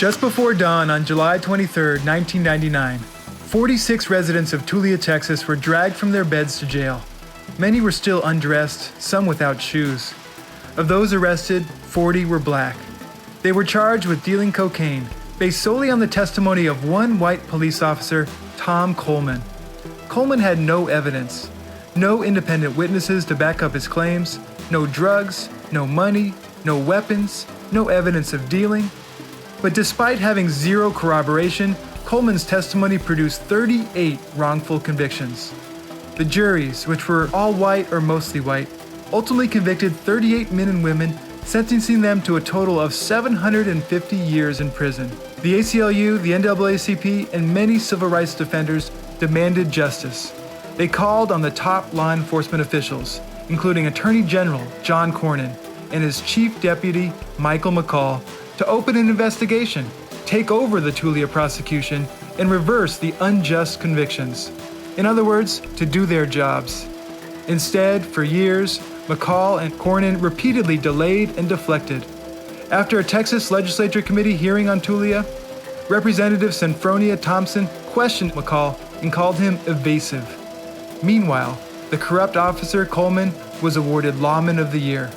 Just before dawn on July 23, 1999, 46 residents of Tulia, Texas were dragged from their beds to jail. Many were still undressed, some without shoes. Of those arrested, 40 were black. They were charged with dealing cocaine, based solely on the testimony of one white police officer, Tom Coleman. Coleman had no evidence, no independent witnesses to back up his claims, no drugs, no money, no weapons, no evidence of dealing. But despite having zero corroboration, Coleman's testimony produced 38 wrongful convictions. The juries, which were all white or mostly white, ultimately convicted 38 men and women, sentencing them to a total of 750 years in prison. The ACLU, the NAACP, and many civil rights defenders demanded justice. They called on the top law enforcement officials, including Attorney General John Cornyn and his Chief Deputy Michael McCall, to open an investigation, take over the Tulia prosecution, and reverse the unjust convictions. In other words, to do their jobs. Instead, for years, McCall and Cornyn repeatedly delayed and deflected. After a Texas legislature committee hearing on Tulia, Representative Senfronia Thompson questioned McCall and called him evasive. Meanwhile, the corrupt officer Coleman was awarded Lawman of the Year.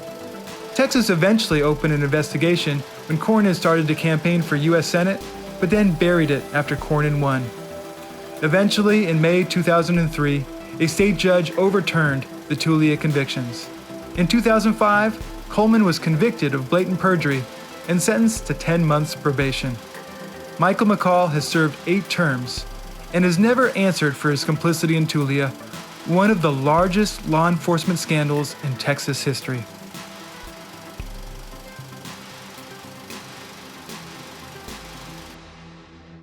Texas eventually opened an investigation when Cornyn started to campaign for U.S. Senate, but then buried it after Cornyn won. Eventually, in May 2003, a state judge overturned the Tulia convictions. In 2005, Coleman was convicted of blatant perjury and sentenced to 10 months probation. Michael McCall has served 8 terms and has never answered for his complicity in Tulia, one of the largest law enforcement scandals in Texas history.